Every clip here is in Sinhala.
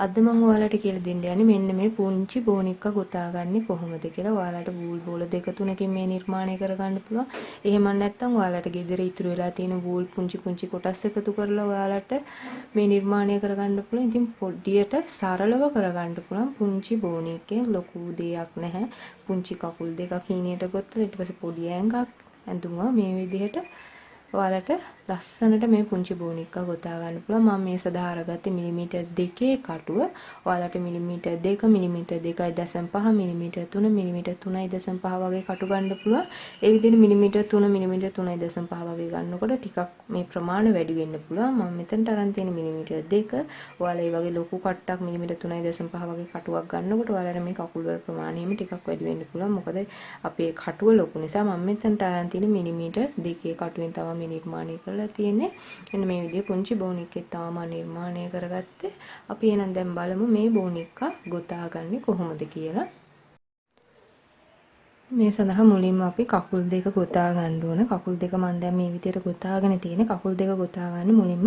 අද මම ඔයාලට කියලා දෙන්න යන්නේ මෙන්න මේ පුංචි බෝනික්ක ගොතාගන්නේ කොහොමද කියලා. ඔයාලට වූල් බෝල දෙක තුනකින් මේ නිර්මාණය කරගන්න පුළුවන්. එහෙම නැත්නම් ඔයාලට ගෙදර ඉතුරු වෙලා තියෙන වූල් පුංචි පුංචි කොටස් එකතු කරලා ඔයාලට මේ නිර්මාණය කරගන්න පුළුවන්. ඉතින් පොඩ්ඩියට සරලව කරගන්න පුළුවන් පුංචි බෝනික්කෙන්. ලොකු දෙයක් නැහැ. පුංචි කකුල් දෙකක් හීනියට ගොතලා ඊට පස්සේ පොඩි ඇඟක් ඇඳුමා මේ විදිහට ඔයාලට ලස්සනට මේ පුංචි බෝනික්ක ගොතා ගන්න පුළුවන්. මම මේ සඳහා අරගත්තේ මිලිමීටර් 2 කටුව. ඔයාලට මිලිමීටර් 2 මිලිමීටර් 2.5 මිලිමීටර් 3 මිලිමීටර් 3.5 වගේ කටු ගන්න පුළුවන්. ඒ විදිහට මිලිමීටර් 3 මිලිමීටර් 3.5 වගේ ගන්නකොට ටිකක් මේ ප්‍රමාණය වැඩි වෙන්න පුළුවන්. මම මෙතනට අරන් තියෙන මිලිමීටර් 2. ඔයාලා මේ වගේ ලොකු කට්ටක් මිලිමීටර් 3.5 වගේ කටුවක් ගන්නකොට ඔයාලට මේ කකුල් වල ප්‍රමාණයම ටිකක් වැඩි වෙන්න පුළුවන්. මොකද අපේ කටුව ලොකු නිසා මම මෙතනට අරන් තියෙන මිලිමීටර් 2 කටුවෙන් තමයි නිර්මාණය කරලා තියෙන්නේ. මෙන්න මේ විදිහේ පුංචි බෝනික්කෙක් තමයි නිර්මාණය කරගත්තේ. අපි එහෙනම් දැන් බලමු මේ බෝනික්ක ගොතාගන්නේ කොහොමද කියලා. මේ සඳහා මුලින්ම අපි කකුල් දෙක ගොතා ගන්න ඕන. කකුල් දෙක මම දැන් මේ විදිහට ගොතාගෙන තියෙන්නේ. කකුල් දෙක ගොතා ගන්න මුලින්ම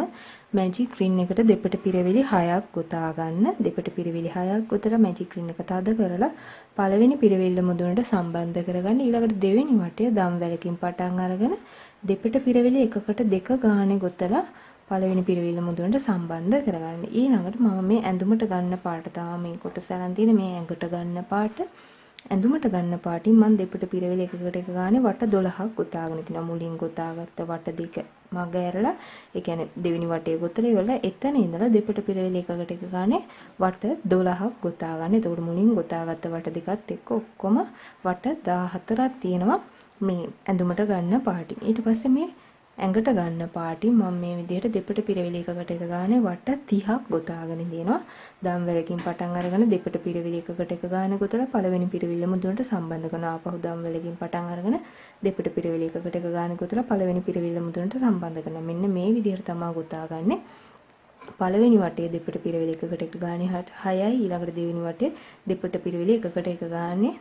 මැජික් රින් එකට දෙපට පිරවිලි 6ක් ගොතා ගන්න. දෙපට පිරවිලි 6ක් ගොතලා මැජික් රින් එක තද කරලා පළවෙනි පිරවිල්ල මුදුනට සම්බන්ධ කරගන්න. ඊළඟට දෙවෙනි වටය දම් වැලකින් පටන් අරගෙන දෙපට පිරවිලි එකකට දෙක ගානේ ගොතලා පළවෙනි පිරවිල්ල මුදුනට සම්බන්ධ කරගන්න. ඊළඟට මම මේ ඇඳුමට ගන්න පාට තමයි මේ කොටස අරන් තියෙන මේ ඇඟට ගන්න පාට. ඇඳුමට ගන්න පාටින් මම දෙපට පිරවිලි එකකට එක ගානේ වට 12ක් ගොතාගෙන තිනවා. මුලින් ගොතාගත්ත වට දෙක මග ඇරලා ඒ කියන්නේ දෙවෙනි වටේ ගොතලා ඉවරලා එතන ඉඳලා දෙපට පිරවිලි එකකට එක ගානේ වට 12ක් ගොතා ගන්න. එතකොට මුලින් ගොතාගත්ත වට දෙකත් එක්ක ඔක්කොම වට 14ක් තියෙනවා මේ ඇඳුමට ගන්න පාටින්. ඊට පස්සේ මේ ඇඟට ගන්න පාටින් මම මේ විදිහට දෙපට පිරවිලි එකකට එක ගානේ වට 30ක් ගොතාගෙන දිනවා. දම් වැලකින් පටන් අරගෙන දෙපට පිරවිලි එකකට එක ගානේ ගොතලා පළවෙනි පිරවිල්ල මුදුනට සම්බන්ධ කරනවා. ආපහු දම් වැලකින් පටන් අරගෙන දෙපට පිරවිලි එකකට එක ගානේ ගොතලා පළවෙනි පිරවිල්ල මුදුනට සම්බන්ධ කරනවා. මෙන්න මේ විදිහට තමයි ගොතාගන්නේ. පළවෙනි වටේ දෙපට පිරවිලි එකකට එක ගානේ 6යි. ඊළඟට දෙවෙනි වටේ දෙපට පිරවිලි එකකට එක ගානේ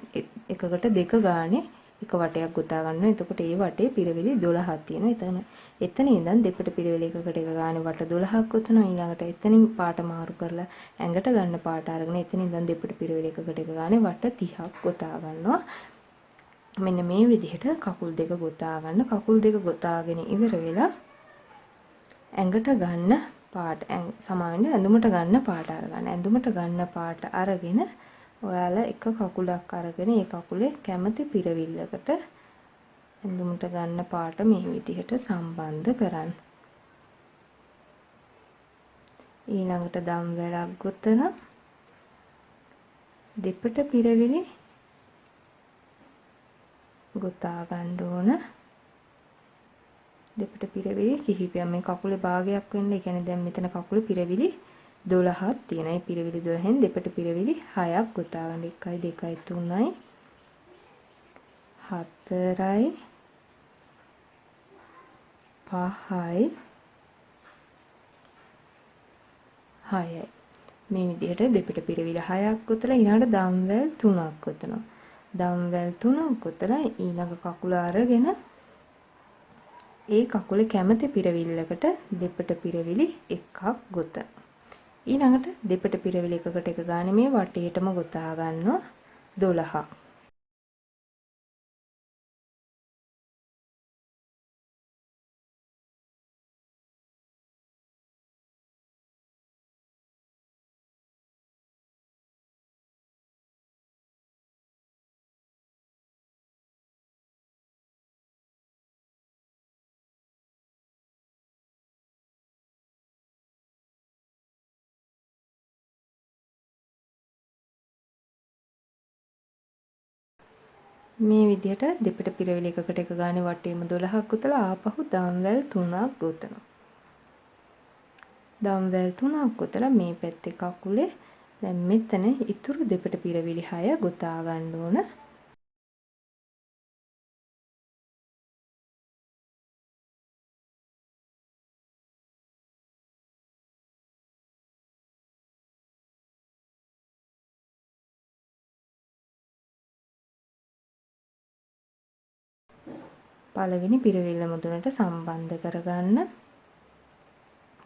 එකකට දෙක ගානේ එක වටයක් ගොතා ගන්නවා. එතකොට ඒ වටේ පිරවිලි 12ක් තියෙනවා. එතන ඉඳන් දෙපට පිරවිලි එකකට එක ගානේ වට 12ක් ගොතනවා. ඊළඟට එතනින් පාට මාරු කරලා ඇඟට ගන්න පාට අරගෙන එතන ඉඳන් දෙපට පිරවිලි එකකට එක ගානේ වට 30ක් ගොතා ගන්නවා. මෙන්න මේ විදිහට කකුල් දෙක ගොතා ගන්න. කකුල් දෙක ගොතාගෙන ඉවර වෙලා ඇඟට ගන්න පාට සමාවෙන්න ඇඳුමට ගන්න පාට අරගන්න. ඇඳුමට ගන්න පාට අරගෙන ඔයාලා එක කකුලක් අරගෙන ඒ කකුලේ කැමති පිරවිල්ලකට ඇඳුමට ගන්න පාට මේ විදිහට සම්බන්ධ කරන්න. ඊළඟට දම් වැලක් ගොතලා දෙපට පිරවිලි ගොතා ගන්න ඕන. දෙපට පිරවිලි කිහිපයක් මේ කකුලේ භාගයක් වෙන්න. ඒ කියන්නේ දැන් මෙතන කකුලේ පිරවිලි 12ක් තියෙනවා. ඒ පිරවිලි 12න් දෙපට පිරවිලි 6ක් ගොතා ගන්න. 1යි 2යි 3යි 4යි 5යි 6යි. මේ විදිහට දෙපට පිරවිලි 6ක් ගොතලා ඊළඟට දම්වැල් 3ක් ගොතනවා. දම්වැල් 3ක් ගොතලා ඊළඟ කකුල අරගෙන ඒ කකුලේ කැමති පිරවිල්ලකට දෙපට පිරවිලි එකක් ගොතන. ඊළඟට දෙපට පිරවිලි එකකට එක ගානේ මේ වටේටම ගොතා ගන්නවා 12ක්. මේ විදිහට දෙපට පිරවිලි එකකට එක ගානේ වටේම 12ක් ගොතලා ආපහු දම්වැල් 3ක් ගොතනවා. දම්වැල් 3ක් ගොතලා මේ පැත්තේ කකුලේ දැන් මෙතන ඉතුරු දෙපට පිරවිලි 6 ගොතා ගන්න ඕන. පළවෙනි පිරවිල්ල මුදුනට සම්බන්ධ කරගන්න.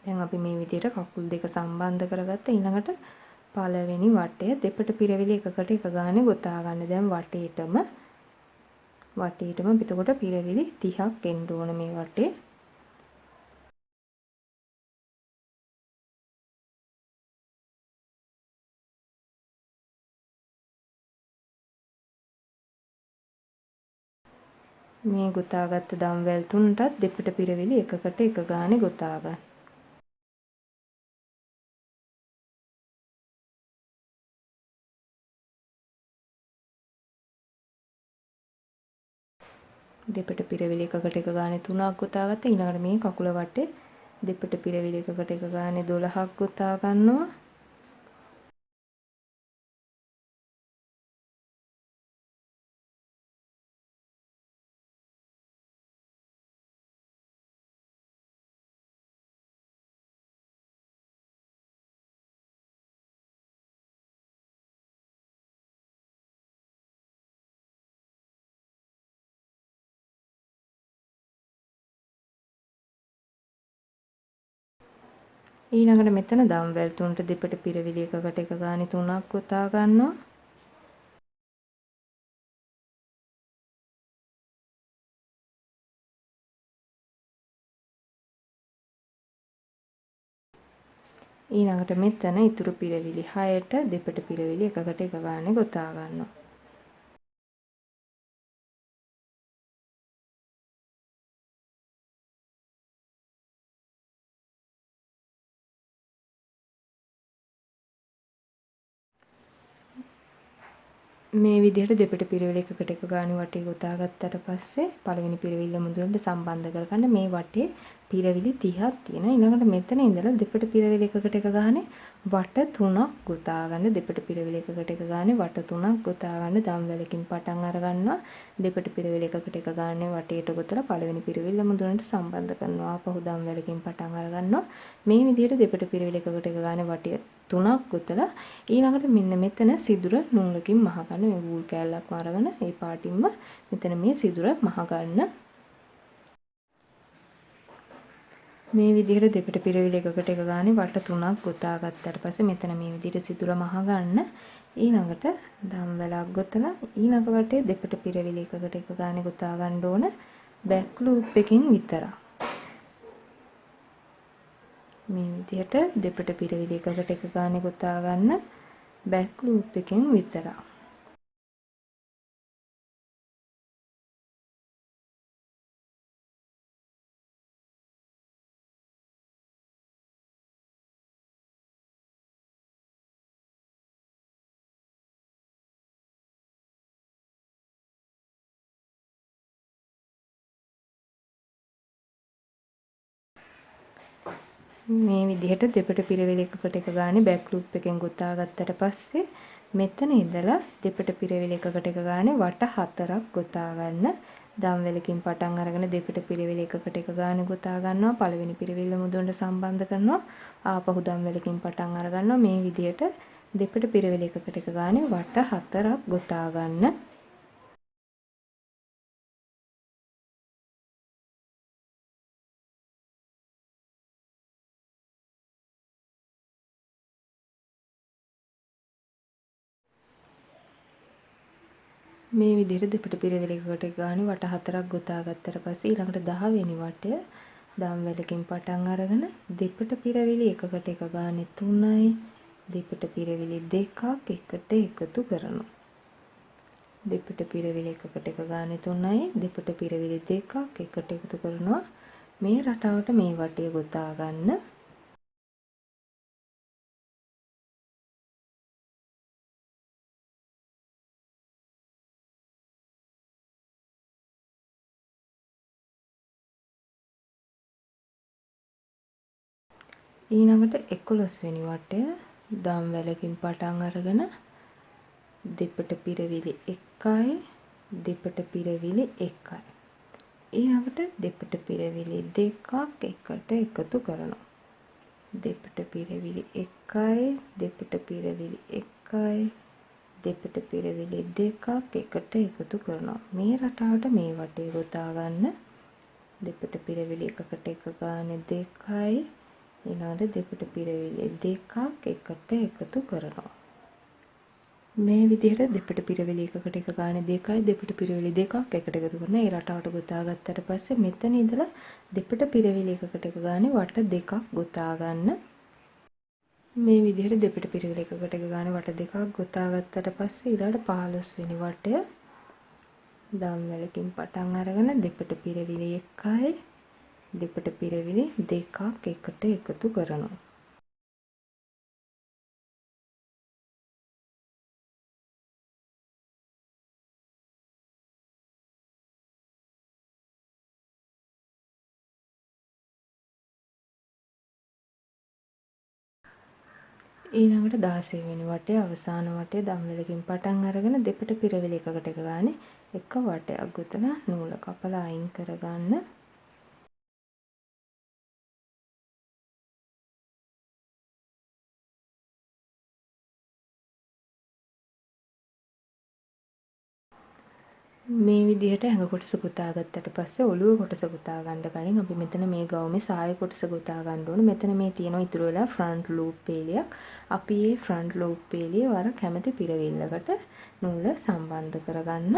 දැන් අපි මේ විදිහට කකුල් දෙක සම්බන්ධ කරගත්ත. ඊළඟට පළවෙනි වටය දෙපට පිරවිලි එකකට එක ගානේ ගොතා ගන්න. දැන් වටේටම එතකොට පිරවිලි 30ක් එන්න ඕන මේ වටේ. මේ ගොතාගත්ත දම්වැල් තුනටත් දෙපට පිරවිලි එකකට එක ගානේ ගොතා ගන්න. දෙපට පිරවිලි එකකට එක ගානේ 3ක් ගොතාගත්ත. ඊළඟට මේ කකුල වටේ දෙපට පිරවිලි එකකට එක ගානේ 12ක් ගොතා ගන්නවා. ඊළඟට මෙතන දම්වැල් තුනට දෙපට පිරවිලි එකකට එක ගානේ 3ක් ගොතා ගන්නවා. ඊළඟට මෙතන ඉතුරු පිරවිලි 6ට දෙපට පිරවිලි එකකට එක ගානේ ගොතා ගන්නවා. මේ විදිහට දෙපට පිරවිලි එකකට එක ගානේ වටේ ගොතා ගත්තට පස්සේ පළවෙනි පිරවිල්ල මුදුනට සම්බන්ධ කරගන්න. මේ වටේ පිරවිලි 30ක් තියෙනවා. ඊළඟට මෙතන ඉඳලා දෙපට පිරවිලි එකකට එක ගානේ වට 3ක් ගොතා ගන්න. දෙපට පිරවිලි එකකට එක ගානේ වට 3ක් ගොතා ගන්න. දම්වැලකින් පටන් අර ගන්නවා. දෙපට පිරවිලි එකකට එක ගානේ වටේට ගොතලා පළවෙනි පිරවිල්ල මුදුනට සම්බන්ධ කරනවා. ආපහු දම්වැලකින් පටන් අර ගන්නවා. මේ විදිහට දෙපට පිරවිලි එකකට එක ගානේ වටේ 3ක් ගොතලා ඊළඟට මෙන්න මෙතන සිදුර නූලකින් මහ ගන්න. මේ වූල් කෑල්ලක්ම අරගෙන ඒ පාටින්ම මෙතන මේ සිදුර මහ ගන්න. මේ විදිහට දෙපට පිරවිලි එකකට එක ගානේ වට 3ක් ගොතා ගත්තට පස්සේ මෙතන මේ විදිහට සිදුර මහ ගන්න. ඊළඟට දම්වැලක් ගොතලා ඊළඟ වටේ දෙපට පිරවිලි එකකට එක ගානේ ගොතා ගන්න ඕන බෑක් ලූප් එකකින් විතරක්. මේ විදිහට දෙපට පිරවිලි එකකට එක ගානේ ගොතා ගන්න බෑක් ලූප් එකෙන් විතරක්. මේ විදිහට දෙපට පිරවිලි එකකට එක ගානේ බෑක් ලූප් එකෙන් ගොතා ගත්තට පස්සේ මෙතන ඉඳලා දෙපට පිරවිලි එකකට එක ගානේ වට 4ක් ගොතා ගන්න. දම්වැලකින් පටන් අරගෙන දෙපට පිරවිලි එකකට එක ගානේ ගොතා ගන්නවා. පළවෙනි පිරවිල්ල මුදුනට සම්බන්ධ කරනවා. ආපහු දම්වැලකින් පටන් අර ගන්නවා. මේ විදිහට දෙපට පිරවිලි එකකට එක ගානේ වට 4ක් ගොතා ගන්න. මේ විදිහට දෙපට පිරවිලි එකකට ගානේ වට 4ක් ගොතා ගත්තට පස්සේ ඊළඟට 10 වෙනි වටය දම්වැලකින් පටන් අරගෙන දෙපට පිරවිලි එකකට එක ගානේ 3යි දෙපට පිරවිලි දෙකක් එකට එකතු කරනවා. දෙපට පිරවිලි එකකට එක ගානේ 3යි දෙපට පිරවිලි දෙකක් එකට එකතු කරනවා. මේ රටාවට මේ වටය ගොතා ගන්න. ඊළඟට 11 වෙනි වටය දම්වැලකින් පටන් අරගෙන දෙපට පිරවිලි 1යි දෙපට පිරවිලි 1යි ඊළඟට දෙපට පිරවිලි දෙකක් එකට එකතු කරනවා. දෙපට පිරවිලි 1යි දෙපට පිරවිලි 1යි දෙපට පිරවිලි දෙකක් එකට එකතු කරනවා. මේ රටාවට මේ වටේ ගොතා ගන්න. දෙපට පිරවිලි එකකට එක ගානේ 2යි. ඊළඟට දෙපට පිරවිලි දෙකක් එකට එකතු කරනවා. මේ විදිහට දෙපට පිරවිලි එකකට එක ගානේ 2යි දෙපට පිරවිලි දෙකක් එකට එකතු කරන ඒ රටාවට ගොතා ගත්තට පස්සේ මෙතන ඉඳලා දෙපට පිරවිලි එකකට එක ගානේ වට දෙකක් ගොතා ගන්න. මේ විදිහට දෙපට පිරවිලි එකකට එක ගානේ වට දෙකක් ගොතා ගත්තට පස්සේ ඊළඟට 15 වෙනි වටය දම්වැලකින් පටන් අරගෙන දෙපට පිරවිලි 1යි දෙපට පිරවිලි දෙකක් එකට එකතු කරනවා. ඊළඟට 16 වෙනි වටේ අවසාන වටේ දම්වැලකින් පටන් අරගෙන දෙපට පිරවිලි එකකට එක ගානේ එක වටයක් ගොතලා නූල කපලා අයින් කරගන්න. මේ විදිහට ඇඟ කොටස ගොතා ගත්තට පස්සේ ඔළුව කොටස ගොතා ගන්න කලින් අපි මෙතන මේ ගවුමේ සාය කොටස ගොතා ගන්න ඕනේ. මෙතන මේ තියෙනවා ඉතුරු වෙලා ෆ්‍රන්ට් ලූප් පේලියක්. අපි මේ ෆ්‍රන්ට් ලූප් පේලිය වර කැමති පිරවිල්ලකට නූල සම්බන්ධ කරගන්න.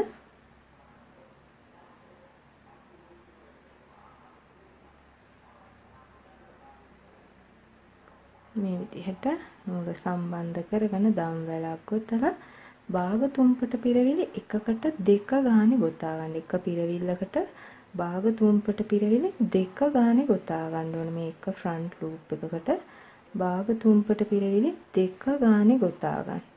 මේ විදිහට නූල සම්බන්ධ කරගෙන දම් වැලක් ගොතලා භාග තුම්පට පිරවිලි එකකට දෙක ගානේ ගොතා ගන්න. එක පිරවිල්ලකට භාග තුම්පට පිරවිලි දෙක ගානේ ගොතා ගන්න ඕනේ. මේ එක ෆ්‍රන්ට් ලූප් එකකට භාග තුම්පට පිරවිලි දෙක ගානේ ගොතා ගන්න.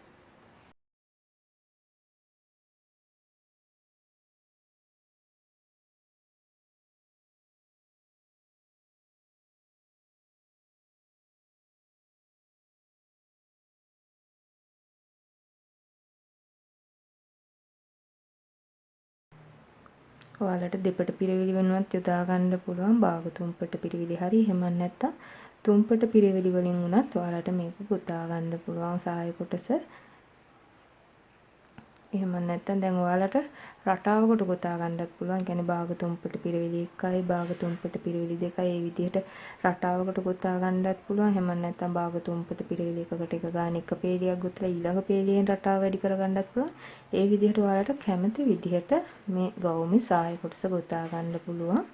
ඔයාලට දෙපට පිරවිලි වෙනුවත් යොදා ගන්න පුළුවන් භාග තුම්පට පිරවිලි හරි එහෙම නැත්නම් තුම්පට පිරවිලි වලින් උනත් ඔයාලට මේක ගොතා ගන්න පුළුවන් සාය කොටස. එහෙම නැත්නම් දැන් ඔයාලට රටාවකට ගොතා ගන්නත් පුළුවන්. කියන්නේ භාග තුම්පට පිරවිලි 1යි භාග තුම්පට පිරවිලි 2යි මේ විදිහට රටාවකට ගොතා ගන්නත් පුළුවන්. එහෙම නැත්නම් භාග තුම්පට පිරවිලි එකකට එක ගාන එක පේලියක් ගොතලා ඊළඟ පේලියෙන් රටාව වැඩි කර ගන්නත් පුළුවන්. ඒ විදිහට ඔයාලට කැමති විදිහට මේ ගවුමේ සාය කොටස ගොතා ගන්න පුළුවන්.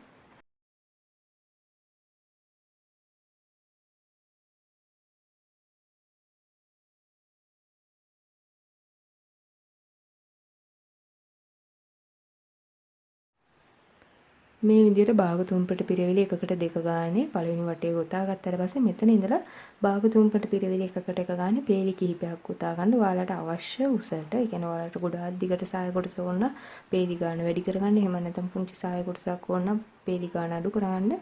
මේ විදිහට භාග තුම්පට පිරවිලි එකකට දෙක ගානේ පළවෙනි වටේ ගොතා ගත්තට පස්සේ මෙතන ඉඳලා භාග තුම්පට පිරවිලි එකකට එක ගානේ පේලි කිහිපයක් ගොතා ගන්න. ඔයාලට අවශ්‍ය උසට, ඒ කියන්නේ ඔයාලට ගොඩාක් දිගට සාය කොටස ඕන නම් පේලි ගාන වැඩි කරගන්න. එහෙම නැත්නම් පුංචි සාය කොටසක් ඕන නම් පේලි ගාන අඩු කරගන්න.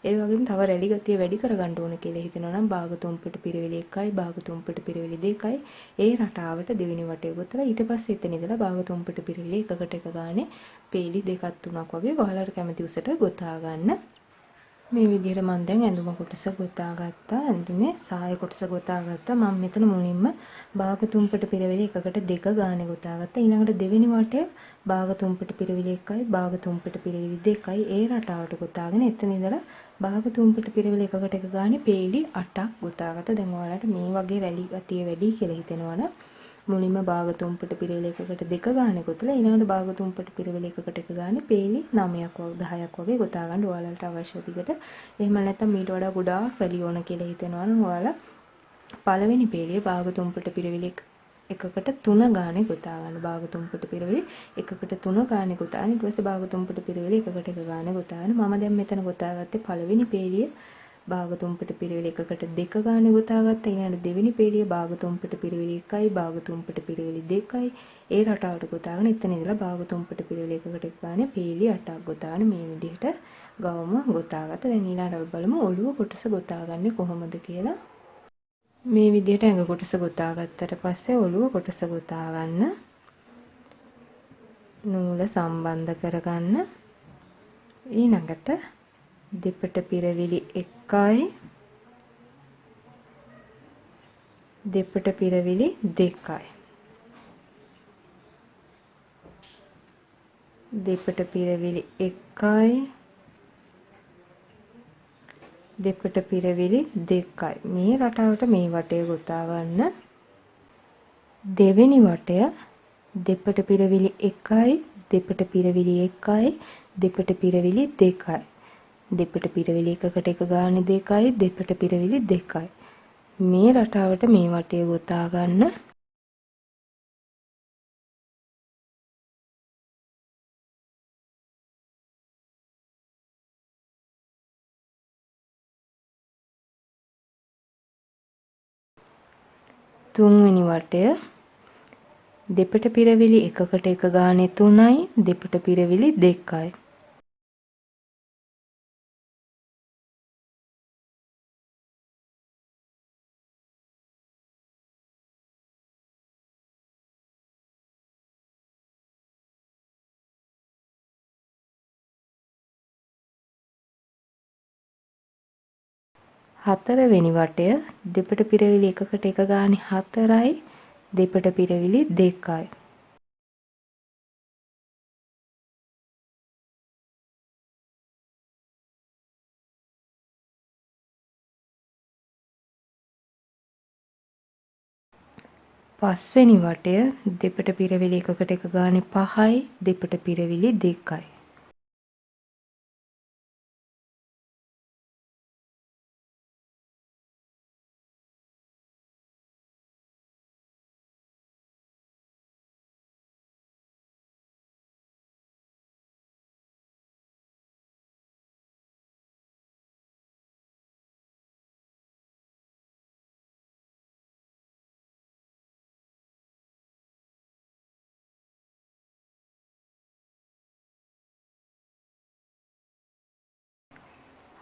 ඒ වගේම තව රැලි ගතිය වැඩි කරගන්න ඕන කියලා හිතනවා නම් භාග තුම්පට පිරවිලි 1යි භාග තුම්පට පිරවිලි 2යි ඒ රටාවට දෙවෙනි වටේ ගොතලා ඊට පස්සේ එතන ඉඳලා භාග තුම්පට පිරවිලි එකකට එක ගානේ පේලි දෙකක් තුනක් වගේ ඔයාලට කැමති උසට ගොතා ගන්න. මේ විදිහට මම දැන් ඇඳුම කොටස ගොතා ගත්තා. ඇඳුමේ සාය කොටස ගොතා ගත්තා. මම මෙතන මුලින්ම භාග තුම්පට පිරවිලි එකකට දෙක ගානේ ගොතා ගත්තා. ඊළඟට දෙවෙනි වටේ භාග තුම්පට පිරවිලි 1යි භාග තුම්පට පිරවිලි 2යි ඒ රටාවට ගොතාගෙන එතන ඉඳලා භාග තුම්පට පිරවිලි එකකට එක ගානේ පේලි 8ක් ගොතා ගත්තා. දැන් ඔයාලට මේ වගේ රැලි ගතිය වැඩි කියලා හිතෙනවනම් මුලින්ම භාග තුම්පට පිරවිලි එකකට දෙක ගානේ ගොතලා ඊළඟට භාග තුම්පට පිරවිලි එකකට එක ගානේ පේලි 9ක් වගේ 10ක් වගේ ගොතා ගන්න ඔයාලට අවශ්‍ය දිගට. එහෙම නැත්නම් මීට වඩා ගොඩාක් වැඩි ඕන කියලා හිතෙනවා නම් ඔයාලා පළවෙනි පේලිය භාග තුම්පට පිරවිලි එකකට 3 ගානේ ගොතා ගන්න. භාග තුම්පට පිරවිලි එකකට 3 ගානේ ගොතාගෙන ඊට පස්සේ භාග තුම්පට පිරවිලි එකකට එක ගානේ ගොතාගෙන මම දැන් මෙතන ගොතාගත්තේ පළවෙනි පේලිය භාග තුම්පට පිරවිලි එකකට දෙක ගානේ ගොතාගත්තා. ඊළඟට දෙවෙනි පේලිය භාග තුම්පට පිරවිලි 1යි භාග තුම්පට පිරවිලි 2යි ඒ රටාවට ගොතාගෙන එතන ඉඳලා භාග තුම්පට පිරවිලි එකකට එක ගානේ පේලි 8ක් ගොතාගෙන මේ විදිහට ගවුම ගොතාගත්තා. දැන් ඊළඟට අපි බලමු ඔළුව කොටස ගොතාගන්නේ කොහොමද කියලා. මේ විදිහට ඇඟ කොටස ගොතා ගත්තට පස්සේ ඔළුව කොටස ගොතා ගන්න. නූල සම්බන්ධ කරගන්න. ඊළඟට දෙපට පිරවිලි 1යි දෙපට පිරවිලි 2යි දෙපට පිරවිලි 1යි දෙපට පිරවිලි 2යි. මේ රටාවට මේ වටය ගොතා ගන්න. දෙවෙනි වටය දෙපට පිරවිලි 1යි දෙපට පිරවිලි 1යි දෙපට පිරවිලි 2යි. දෙපට පිරවිලි එකකට එක ගානේ 2යි දෙපට පිරවිලි 2යි. මේ රටාවට මේ වටය ගොතා ගන්න. තුන්වෙනි වටය දෙපට පිරවිලි එකකට එක ගානේ 3යි දෙපට පිරවිලි 2යි. හතරවෙනි වටය දෙපට පිරවිලි එකකට එක ගානේ 4යි දෙපට පිරවිලි 2යි. පස්වෙනි වටය දෙපට පිරවිලි එකකට එක ගානේ 5යි දෙපට පිරවිලි 2යි.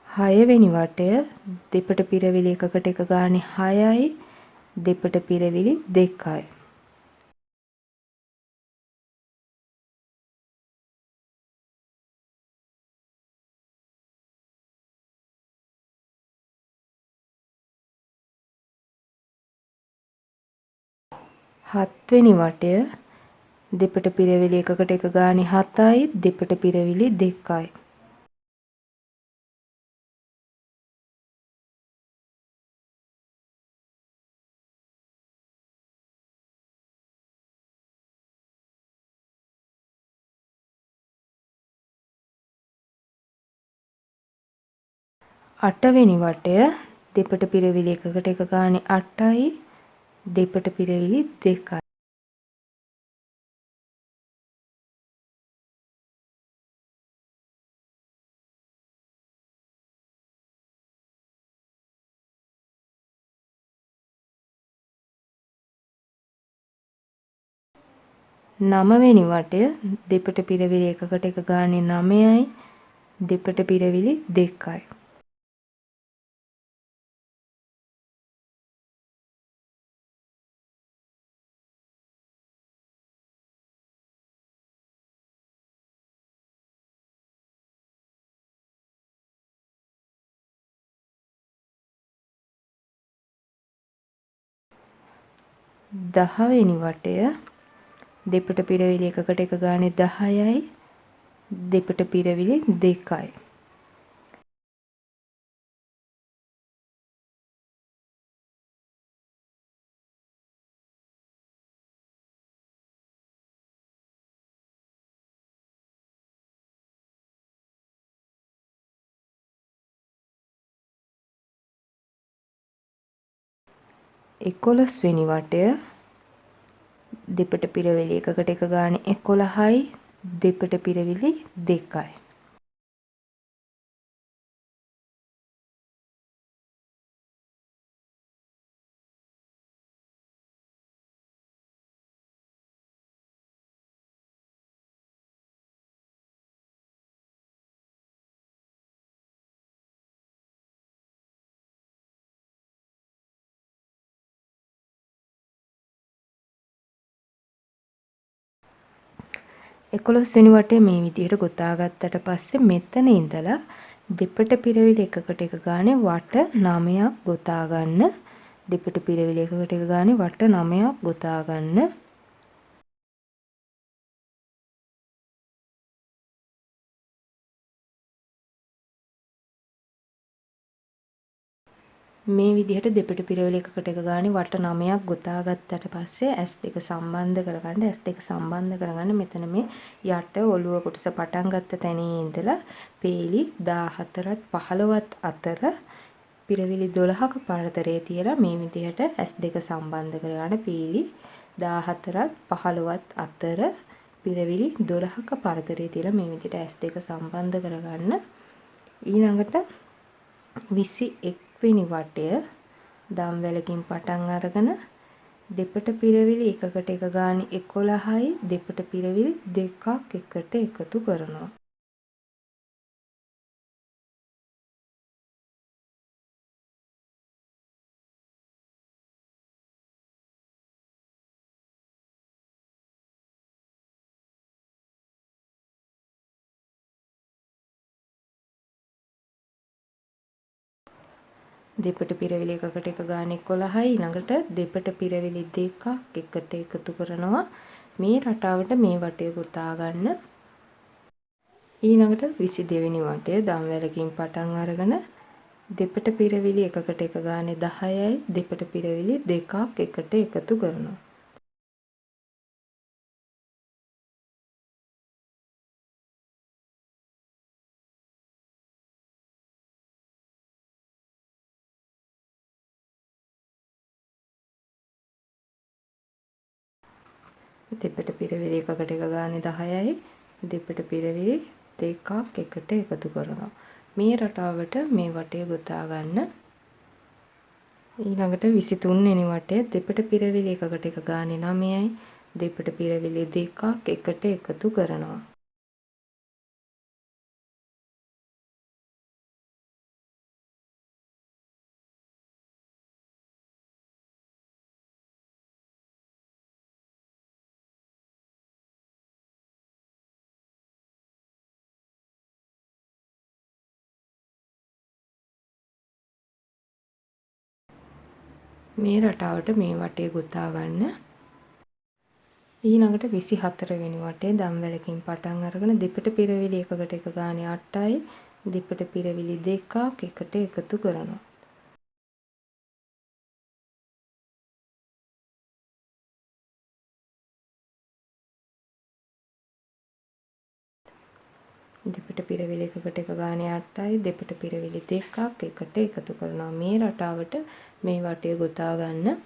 හයවෙනි වටය දෙපට පිරවිලි එකකට එක ගානේ 6යි දෙපට පිරවිලි 2යි. හත්වෙනි වටය දෙපට පිරවිලි එකකට එක ගානේ 7යි දෙපට පිරවිලි 2යි. අටවෙනි වටය දෙපට පිරවිලි එකකට එක ගානේ 8යි දෙපට පිරවිලි 2යි. නවවෙනි වටය දෙපට පිරවිලි එකකට එක ගානේ 9යි දෙපට පිරවිලි 2යි. දහවෙනි වටය දෙපට පිරවිලි එකකට එක ගානේ 10යි දෙපට පිරවිලි 2යි. එකොළොස්වෙනි වටය දෙපට පිරවිලි එකකට එක ගානේ 11යි දෙපට පිරවිලි 2යි. එකොළොස්වෙනි වටේ මේ විදිහට ගොතා ගත්තට පස්සේ මෙතන ඉඳලා දෙපට පිරවිලි එකකට එක ගානේ වට 9ක් ගොතා ගන්න. දෙපට පිරවිලි එකකට එක ගානේ වට 9ක් ගොතා ගන්න. මේ විදිහට දෙපිට පිරවිලි එකකට එක ගානේ වට 9ක් ගොතා ගත්තට පස්සේ S2 සම්බන්ධ කරගන්න S2 සම්බන්ධ කරගන්න මෙතන මේ යට ඔළුව කොටස පටන් ගත්ත තැනේ ඉඳලා පේලි 14ත් 15ත් අතර පිරවිලි 12ක පරතරය තියලා මේ විදිහට S2 සම්බන්ධ කරගන්න පේලි 14ත් 15ත් අතර පිරවිලි 12ක පරතරය තියලා මේ විදිහට S2 සම්බන්ධ කරගන්න ඊළඟට 21 වෙනි වටය දම්වැලකින් පටන් අරගෙන දෙපට පිරවිලි එකකට එක ගානේ 11යි දෙපට පිරවිලි දෙකක් එකට එකතු කරනවා. දෙපට පිරවිලි එකකට එක ගානේ 11යි ඊළඟට දෙපට පිරවිලි දෙකක් එකට එකතු කරනවා. මේ රටාවට මේ වටය ගොතා ගන්න. ඊළඟට 22 වෙනි වටය දම්වැලකින් පටන් අරගෙන දෙපට පිරවිලි එකකට එක ගානේ 10යි දෙපට පිරවිලි දෙකක් එකට එකතු කරනවා. දෙපට පිරවිලි එකකට එක ගානේ 10යි දෙපට පිරවිලි දෙකක් එකට එකතු කරනවා. මේ රටාවට මේ වටය ගොතා ගන්න. ඊළඟට 23 වෙනි වටය දෙපට පිරවිලි එකකට එක ගානේ 9යි දෙපට පිරවිලි දෙකක් එකට එකතු කරනවා. මේ රටාවට මේ වටය ගොතා ගන්න. ඊළඟට 24 වෙනි වටේ දම්වැලකින් පටන් අරගෙන දෙපට පිරවිලි එකකට එක ගානේ 8යි දෙපට පිරවිලි දෙකක් එකට එකතු කරනවා. දෙපට පිරවිලි එකකට එක ගානේ 8යි දෙපට පිරවිලි දෙකක් එකට එකතු කරනවා. මේ රටාවට මේ වටය ගොතා ගන්න.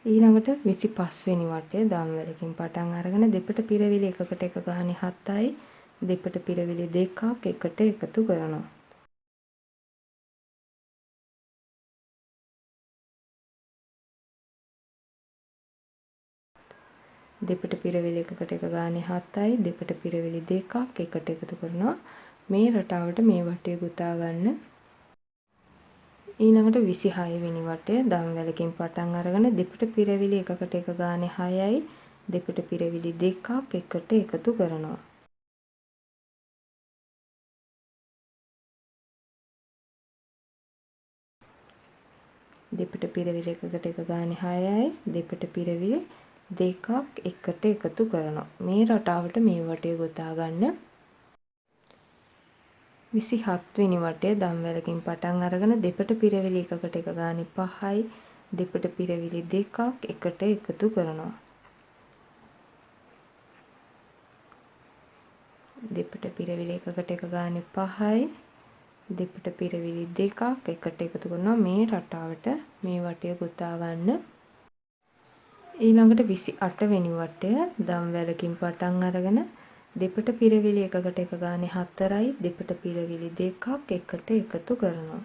ඊළඟට 25 වෙනි වටය දම්වැලකින් පටන් අරගෙන දෙපට පිරවිලි එකකට එක ගානේ 7යි දෙපට පිරවිලි දෙකක් එකට එකතු කරනවා. දෙපට පිරවිලි එකකට එක ගානේ 7යි දෙපට පිරවිලි දෙකක් එකට එකතු කරනවා. මේ රටාවට මේ වටය ගොතා ගන්න. ඊළඟට 26 වෙනි වටය දම්වැලකින් පටන් අරගෙන දෙපට පිරවිලි එකකට එක ගානේ 6යි දෙපට පිරවිලි දෙකක් එකට එකතු කරනවා. දෙපට පිරවිලි එකකට එක ගානේ 6යි දෙපට පිරවිලි දෙකක් එකට එකතු කරනවා. මේ රටාවට මේ වටය ගොතා ගන්න. 27 වෙනි වටය දම්වැලකින් පටන් අරගෙන දෙපට පිරවිලි එකකට එක ගානේ 5යි දෙපට පිරවිලි දෙකක් එකට එකතු කරනවා. දෙපට පිරවිලි එකකට එක ගානේ 5යි දෙපට පිරවිලි දෙකක් එකට එකතු කරනවා. මේ රටාවට මේ වටය ගොතා ගන්න. ඊළඟට 28 වෙනි වටය දම්වැලකින් පටන් අරගෙන දෙපට පිරවිලි එකකට එක ගානේ 4යි දෙපට පිරවිලි දෙකක් එකට එකතු කරනවා.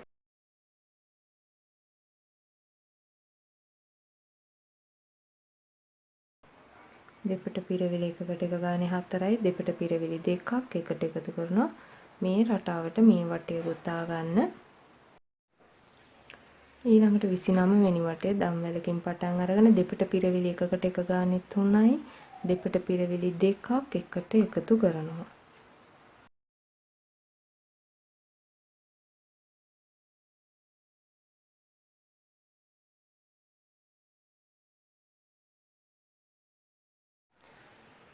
දෙපට පිරවිලි එකකට එක ගානේ 4යි දෙපට පිරවිලි දෙකක් එකට එකතු කරනවා. මේ රටාවට මේ වටය ගොතා ගන්න. ඊළඟට 29 වෙනි වටය දම්වැලකින් පටන් අරගෙන දෙපට පිරවිලි එකකට එක ගානේ 3යි දෙපට පිරවිලි දෙකක් එකට එකතු කරනවා.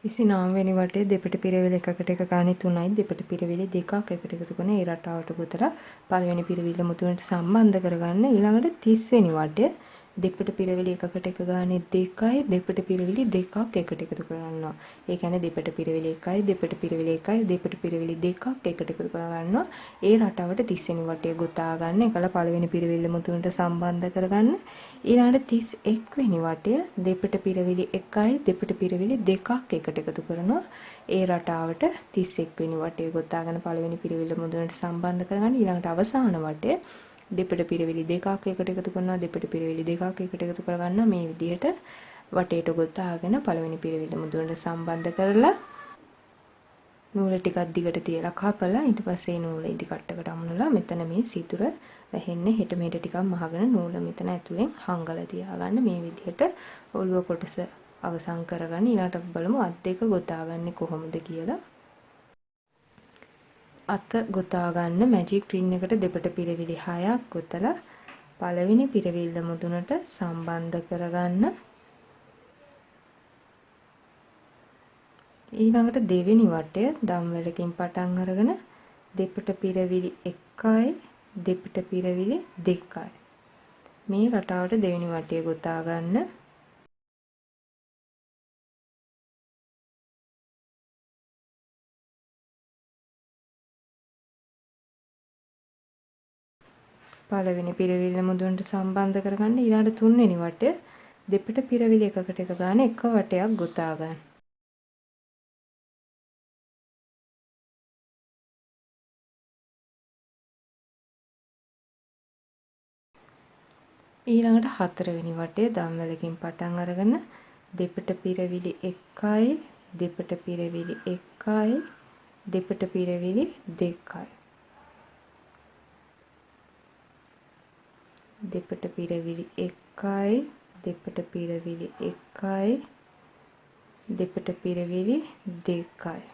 29 වෙනි වටේ දෙපිට පිරවිලි එකකට එක ගානේ 3යි දෙපිට පිරවිලි දෙකක් එකට එකතු කරන ඒ රටාවට ගොතලා පළවෙනි පිරවිල්ල මුතුනට සම්බන්ධ කරගන්න. ඊළඟට 30 වෙනි වටේ දෙපිට පිරවිලි එකකට එක ගානේ 2යි දෙපිට පිරවිලි දෙකක් එකට එකතු කරගන්නවා. ඒ කියන්නේ දෙපිට පිරවිලි 1යි දෙපිට පිරවිලි 1යි දෙපිට පිරවිලි දෙකක් එකට එකතු කරගන්නවා. ඒ රටාවට 30 වෙනි වටේ ගොතා ගන්න. එකල පළවෙනි පිරවිල්ල මුතුනට සම්බන්ධ කරගන්න. ඊළඟට 31 වෙනි වටේ දෙපිට පිරවිලි 1යි දෙපිට පිරවිලි දෙකක් එකට එකතු කරනවා. ඒ රටාවට 31 වෙනි වටේ ගොතාගෙන පළවෙනි පිරවිල්ල මුදුනට සම්බන්ධ කරගන්න. ඊළඟට අවසාන වටේ දෙපිට පිරවිලි දෙකක් එකට එකතු කරනවා. දෙපිට පිරවිලි දෙකක් එකට එකතු කරගන්නවා. මේ විදිහට වටේට ගොතාගෙන පළවෙනි පිරවිල්ල මුදුනට සම්බන්ධ කරලා නූල ටිකක් දිගට තියලා කපලා ඊට පස්සේ නූල ඉදි කට්ටකට අමුණලා මෙතන මේ සිතුර වැහෙන්නේ හෙට මෙහෙට ටිකක් මහගෙන නූල මෙතන ඇතුලෙන් හංගලා තියාගන්න. මේ විදිහට ඔළුව කොටස අවසන් කරගන්න. ඊළඟට බලමු අත් දෙක ගොතාගන්නේ කොහොමද කියලා. අත ගොතා ගන්න මැජික් රින් එකට දෙපට පිරවිලි 6ක් ගොතලා පළවෙනි පිරවිල්ල මුදුනට සම්බන්ධ කරගන්න. ඊළඟට දෙවෙනි වටය දම්වැලකින් පටන් අරගෙන දෙපට පිරවිලි 1යි දෙපට පිරවිලි 2යි මේ රටාවට දෙවෙනි වටය ගොතා ගන්න. පළවෙනි පිරවිල්ල මුදුනට සම්බන්ධ කරගන්න. ඊළඟට තුන්වෙනි වටය දෙපට පිරවිලි එකකට එක ගන්න එක වටයක් ගොතා ගන්න. ඊළඟට හතරවෙනි වටේ දම්වැලකින් පටන් අරගෙන දෙපට පිරවිලි 1යි දෙපට පිරවිලි 1යි දෙපට පිරවිලි 2යි දෙපට පිරවිලි 1යි දෙපට පිරවිලි 1යි දෙපට පිරවිලි 2යි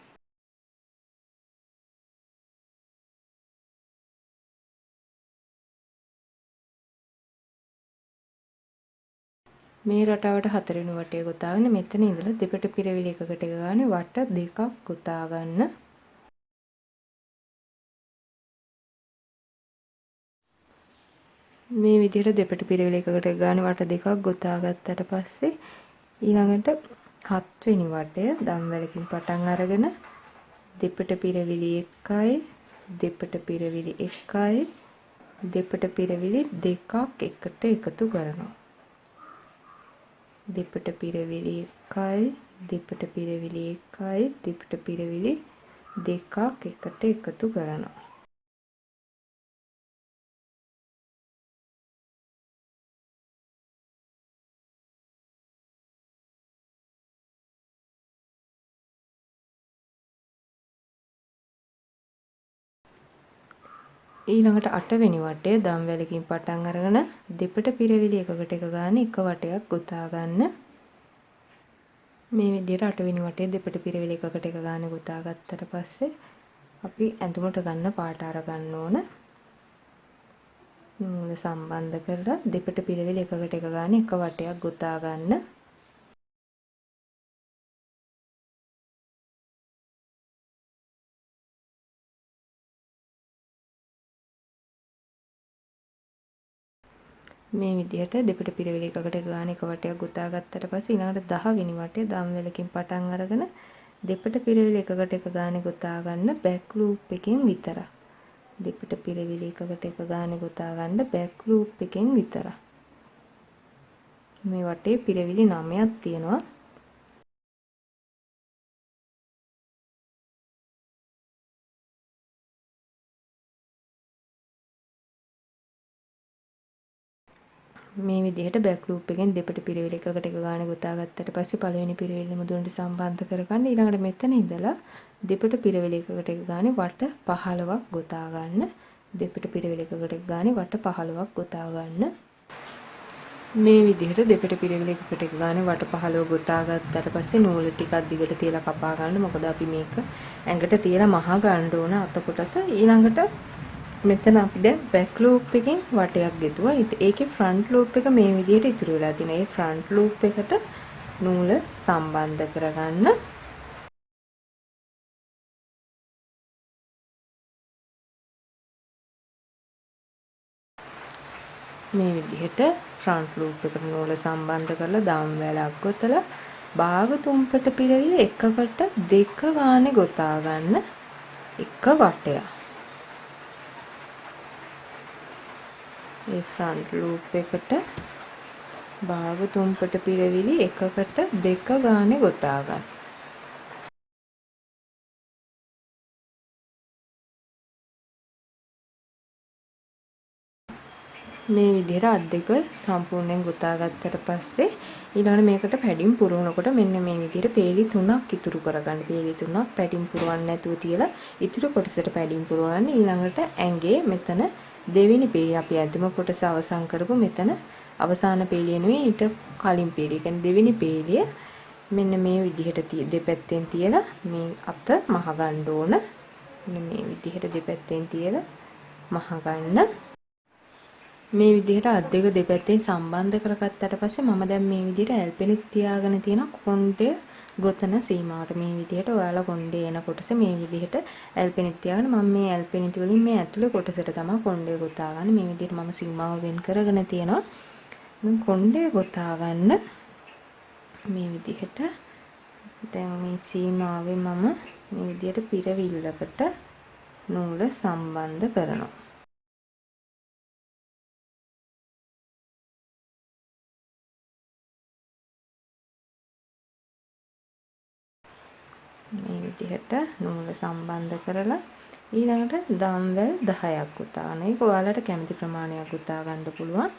මේ රටාවට හතරවෙනි වටේ ගොතාගෙන මෙතන ඉඳලා දෙපට පිරවිලි එකකට ගානේ වට දෙකක් ගොතා ගන්න. මේ විදිහට දෙපට පිරවිලි එකකට ගානේ වට දෙකක් ගොතා ගත්තට පස්සේ ඊළඟට හත්වෙනි වටය දම්වැලකින් පටන් අරගෙන දෙපට පිරවිලි 1යි දෙපට පිරවිලි 1යි දෙපට පිරවිලි දෙකක් එකට එකතු කරනවා. දෙපට පිරවිලි 1යි දෙපට පිරවිලි 1යි දෙපට පිරවිලි දෙකක් එකට එකතු කරනවා. ඊළඟට 8 වෙනි වටේ දම්වැලකින් පටන් අරගෙන දෙපට පිරවිලි එකකට එක ගන්න එක වටයක් ගොතා ගන්න. මේ විදිහට 8 වෙනි වටේ දෙපට පිරවිලි එකකට එක ගන්න ගොතා ගත්තට පස්සේ අපි ඇඳුමට ගන්න පාට අර ගන්න ඕන. නූල සම්බන්ධ කරලා දෙපට පිරවිලි එකකට එක ගන්න එක වටයක් ගොතා ගන්න. මේ විදිහට දෙපට පිරවිලි එකකට ගාන එක වටයක් ගොතා ගත්තට පස්සේ ඊළඟට 10 වෙනි වටේ දම්වැලකින් පටන් අරගෙන දෙපට පිරවිලි එකකට එක ගානේ ගොතා ගන්න බෑක් ලූප් එකෙන් විතරක්. දෙපට පිරවිලි එකකට එක ගානේ ගොතා ගන්න බෑක් ලූප් එකෙන් විතරක්. මේ වටේ පිරවිලි 9ක් තියෙනවා. මේ විදිහට බෑක් ලූප් එකෙන් දෙපට පිරවිලි එකකට එක ගානේ ගොතා ගත්තට පස්සේ පළවෙනි පිරවිල්ල මුදුනට සම්බන්ධ කරගන්න. ඊළඟට මෙතන ඉඳලා දෙපට පිරවිලි එකකට එක ගානේ වට 15ක් ගොතා ගන්න. දෙපට පිරවිලි එකකට එක ගානේ වට 15ක් ගොතා ගන්න. මේ විදිහට දෙපට පිරවිලි එකකට එක ගානේ වට 15 ගොතා ගත්තට පස්සේ නූල ටිකක් දිගට තියලා කපා ගන්න. මොකද අපි මේක ඇඟට තියලා මහා ගන්න ඕන අත කොටස. ඊළඟට මෙතන අපි දැන් බෑක් ලූප් එකෙන් වටයක් ගෙතුවා. ඒකේ ෆ්‍රන්ට් ලූප් එක මේ විදිහට ඉතුරු වෙලා තියෙනවා. ඒ ෆ්‍රන්ට් ලූප් එකට නූල සම්බන්ධ කරගන්න. මේ විදිහට ෆ්‍රන්ට් ලූප් එකට නූල සම්බන්ධ කරලා දම් වැලක් ගොතලා භාග තුම්පට පිරවිලි එකකට දෙක ගානේ ගොතා ගන්න එක වටයක්. මේ ෆ්‍රන්ට් ලූප් එකට භාග තුම්පට පිරවිලි එකකට දෙක ගානේ ගොතා ගන්න. මේ විදිහට අත් දෙක සම්පූර්ණයෙන් ගොතා ගත්තට පස්සේ ඊළඟට මේකට පැඩින් පුරවනකොට මෙන්න මේ විදිහට පේලි 3ක් ඉතුරු කරගන්න. පේලි 3ක් පැඩින් පුරවන්න නැතුව තියලා ඉතුරු කොටසට පැඩින් පුරවන්න. ඊළඟට ඇඟේ මෙතන දෙවෙනි පේලිය අපි අන්තිම කොටස අවසන් කරපු මෙතන අවසාන පේලිය නෙවෙයි ඊට කලින් පේලිය. ඒ කියන්නේ දෙවෙනි පේලිය මෙන්න මේ විදිහට දෙපැත්තෙන් තියලා මේ අත මහ ගන්න ඕන. මෙන්න මේ විදිහට දෙපැත්තෙන් තියලා මහ ගන්න. මේ විදිහට අත් දෙක දෙපැත්තෙන් සම්බන්ධ කරගත්තට පස්සේ මම දැන් මේ විදිහට ඇල්පෙනිත් තියාගෙන තියෙන කොණ්ඩය ගොතන සීමාවට මේ විදිහට ඔයාලා කොණ්ඩේ එන කොටස මේ විදිහට ඇල්පෙනිත් තියාගෙන මම මේ ඇල්පෙනිත් වලින් මේ ඇතුලේ කොටසට තමයි කොණ්ඩය ගොතා ගන්න. මේ විදිහට මම සීමාව වෙන් කරගෙන තියෙනවා. දැන් කොණ්ඩය ගොතා ගන්න මේ විදිහට දැන් මේ සීමාවේ මම මේ විදිහට පිරවිල්ලකට නූල සම්බන්ධ කරනවා. මේ විදිහට නූල සම්බන්ධ කරලා ඊළඟට දම්වැල් 10ක් උතා ගන්න. ඒක ඔයාලට කැමති ප්‍රමාණයක් උතා ගන්න පුළුවන්.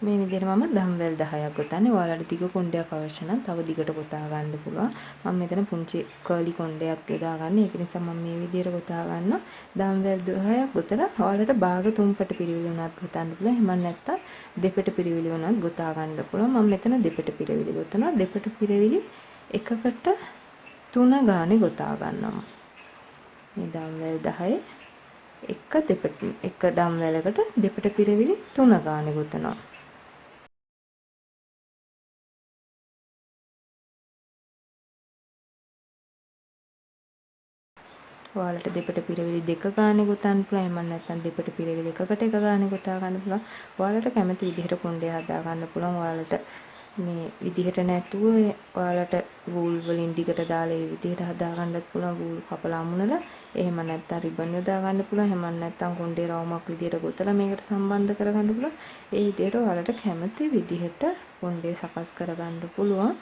මේ විදිහට මම දම්වැල් 10ක් ගොතන්නේ. ඔයාලට දිග කොණ්ඩයක් අවශ්‍ය නම් තව දිගට ගොතා ගන්න පුළුවන්. මම මෙතන පුංචි කර්ලි කොණ්ඩයක් යොදා ගන්න. ඒක නිසා මම මේ විදිහට ගොතා ගන්නවා. දම්වැල් 10ක් ගොතලා ඔයාලට භාග තුම්පට පිරිවිලි උනත් ගොතන්න පුළුවන්. එහෙම නැත්නම් දෙපට පිරිවිලි උනත් ගොතා ගන්න පුළුවන්. මම මෙතන දෙපට පිරිවිලි ගොතනවා. දෙපට පිරිවිලි එකකට 3 ගානේ ගොතා ගන්නවා. මේ දම්වැල් 10 එක දම්වැලකට දෙපට පිරිවිලි 3 ගානේ ගොතනවා. ඔයාලට දෙපට පිරවිලි දෙක ගානේ ගොතන්න පුළුවන්. එහෙම නැත්නම් දෙපට පිරවිලි එකකට එක ගානේ ගොතා ගන්න පුළුවන්. ඔයාලට කැමති විදිහට කොණ්ඩය හදා ගන්න පුළුවන්. ඔයාලට මේ විදිහට නැතුව ඔයාලට වූල් වලින් දිගට දාලා ඒ විදිහට හදා ගන්නත් පුළුවන්. වූල් කපලා අමුණලා. එහෙම නැත්නම් රිබන් යොදා ගන්න පුළුවන්. එහෙම නැත්නම් කොණ්ඩේ රවුමක් විදිහට ගොතලා මේකට සම්බන්ධ කරගන්න පුළුවන්. ඒ විදිහට ඔයාලට කැමති විදිහට කොණ්ඩේ සකස් කරගන්න පුළුවන්.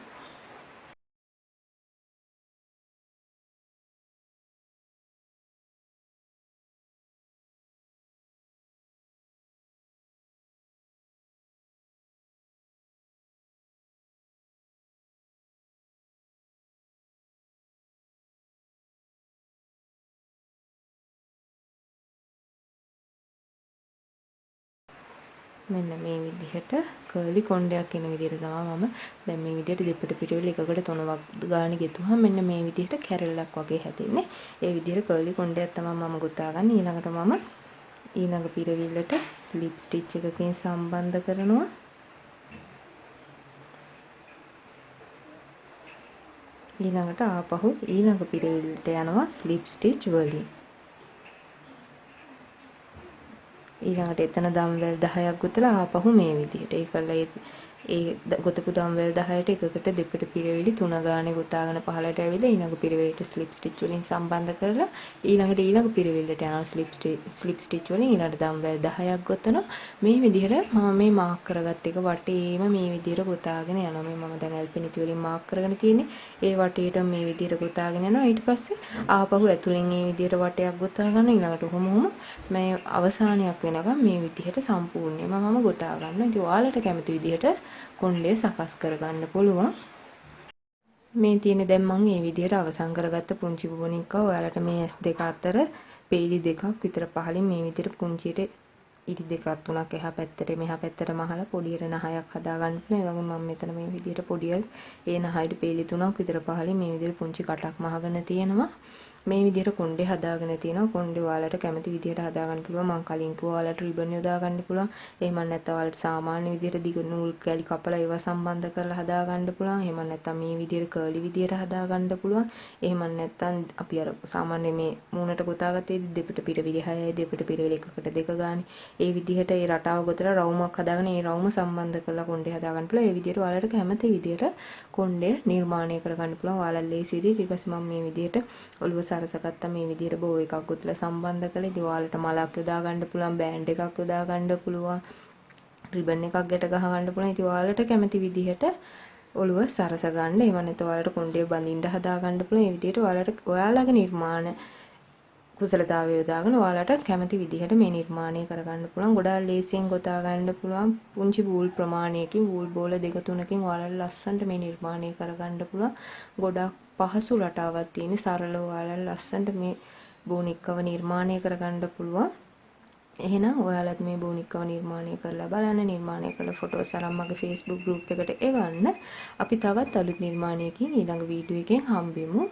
මෙන්න මේ විදිහට කර්ලි කොණ්ඩයක් එන විදිහට තමයි මම දැන් මේ විදිහට දෙපට පිටවෙල එකකට 3ක් ගානේ ගෙතුවහම මෙන්න මේ විදිහට කැරල්ලක් වගේ හැදෙන්නේ. ඒ විදිහට කර්ලි කොණ්ඩයක් තමයි මම ගොතාගන්නේ. ඊළඟට මම ඊළඟ පිරවිල්ලට ස්ලිප් ස්ටිච් එකකින් සම්බන්ධ කරනවා. ඊළඟට ආපහු ඊළඟ පිරවිල්ලට යනවා ස්ලිප් ස්ටිච් වලින්. ඊළඟට එතන දම්වැල් 10ක් ගොතලා ආපහු මේ විදිහට ඒකලා ඒ ගොතපු දම්වැල් 10ට එකකට දෙපට පිරවිලි 3 ගානේ ගොතාගෙන පහළට ඇවිල්ලා ඊළඟ පිරවිලට ස්ලිප් ස්ටිච් වලින් සම්බන්ධ කරලා ඊළඟට ඊළඟ පිරවිල්ලට යනවා ස්ලිප් ස්ටිච් වලින් ඊළඟට දම්වැල් 10ක් ගොතනවා. මේ විදිහට මම මේ මාක් කරගත්ත එක වටේම මේ විදිහට ගොතාගෙන යනවා. මේ මම දැන් ඇල්පිනිති වලින් මාක් කරගෙන තියෙන්නේ. ඒ වටේට මේ විදිහට ගොතාගෙන යනවා. ඊට පස්සේ ආපහු ඇතුලෙන් මේ විදිහට වටයක් ගොතා ගන්න ඊළඟට ඔහොම මේ අවසානයක් වෙනකම් මේ විදිහට සම්පූර්ණයෙන්ම මම ගොතා ගන්නවා. ඉතින් ඔයාලට කැමති විදිහට කොණ්ඩය සකස් කරගන්න පුළුවන්. මේ තියෙන දැන් මම මේ විදිහට අවසන් කරගත්ත පුංචි බුබුනික්ක ඔයාලට මේ S2 අතර පේලි දෙකක් විතර පහලින් මේ විදිහට පුංචියට ඉරි දෙකක් තුනක් එහා පැත්තට මෙහා පැත්තට මහලා පොඩියට නහයක් හදා ගන්න පුළුවන්. ඒ වගේම මම මෙතන මේ විදිහට පොඩිය ඒ නහයට පේලි තුනක් විතර පහලින් මේ විදිහට පුංචි කටක් මහගෙන තියෙනවා. මේ විදිහට කොණ්ඩේ හදාගෙන තිනවා. කොණ්ඩේ ඔයාලට කැමති විදිහට හදාගන්න පුළුවන්. මම කලින් කිව්වා ඔයාලට රිබන් යොදා ගන්න පුළුවන්. එහෙම නැත්නම් ඔයාලට සාමාන්‍ය විදිහට දිග නූල් කැලි කපලා ඒවා සම්බන්ධ කරලා හදාගන්න පුළුවන්. එහෙම නැත්නම් මේ විදිහට කර්ලි විදිහට හදාගන්න පුළුවන්. එහෙම නැත්නම් අපි අර සාමාන්‍ය මේ මූණට ගොතාගත්තේ දෙපිට පිරවිලි 6යි දෙපිට පිරවිලි 1කට 2 ගානේ. ඒ විදිහට ඒ රටාව ගොතලා රවුමක් හදාගෙන ඒ රවුම සම්බන්ධ කරලා කොණ්ඩේ හදාගන්න පුළුවන්. ඒ විදිහට ඔයාලට කැමති විදිහට කොණ්ඩේ නිර්මාණය කරගන්න පුළුවන්. ඔයාලා ලේසි විදිහට ඊට පස්සේ මම මේ විදිහට ඔළුව සරසගත්තා. මේ විදිහට බෝ එකක් ගොතලා සම්බන්ධ කළා. ඉතින් ඔයාලට මලක් යොදා ගන්න පුළුවන්, බෑන්ඩ් එකක් යොදා ගන්න පුළුවන්, රිබන් එකක් ගැට ගහ ගන්න පුළුවන්. ඉතින් ඔයාලට කැමති විදිහට ඔළුව සරස ගන්න. එහෙම නැත්නම් ඔයාලට කොණ්ඩේ බඳින්න හදා ගන්න පුළුවන්. මේ විදිහට ඔයාලගේ නිර්මාණ කුසලතාවය යොදාගෙන ඔයාලට කැමති විදිහට මේ නිර්මාණය කරගන්න පුළුවන්. ගොඩාක් ලේසියෙන් ගොතා ගන්න පුළුවන්. පුංචි වූල් ප්‍රමාණයකින් වූල් බෝල 2-3කින් ඔයාලට ලස්සනට මේ නිර්මාණය කරගන්න පුළුවන්. ගොඩාක් පහසු රටාවක් තියෙන සරලව ඔයාලට ලස්සනට මේ බෝනික්කව නිර්මාණය කරගන්න පුළුවන්. එහෙනම් ඔයාලත් මේ බෝනික්කව නිර්මාණය කරලා බලන්න. නිර්මාණය කළ ෆොටෝස් අරන් මගේ Facebook group එකට එවන්න. අපි තවත් අලුත් නිර්මාණයකින් ඊළඟ වීඩියෝ එකෙන් හම්බෙමු.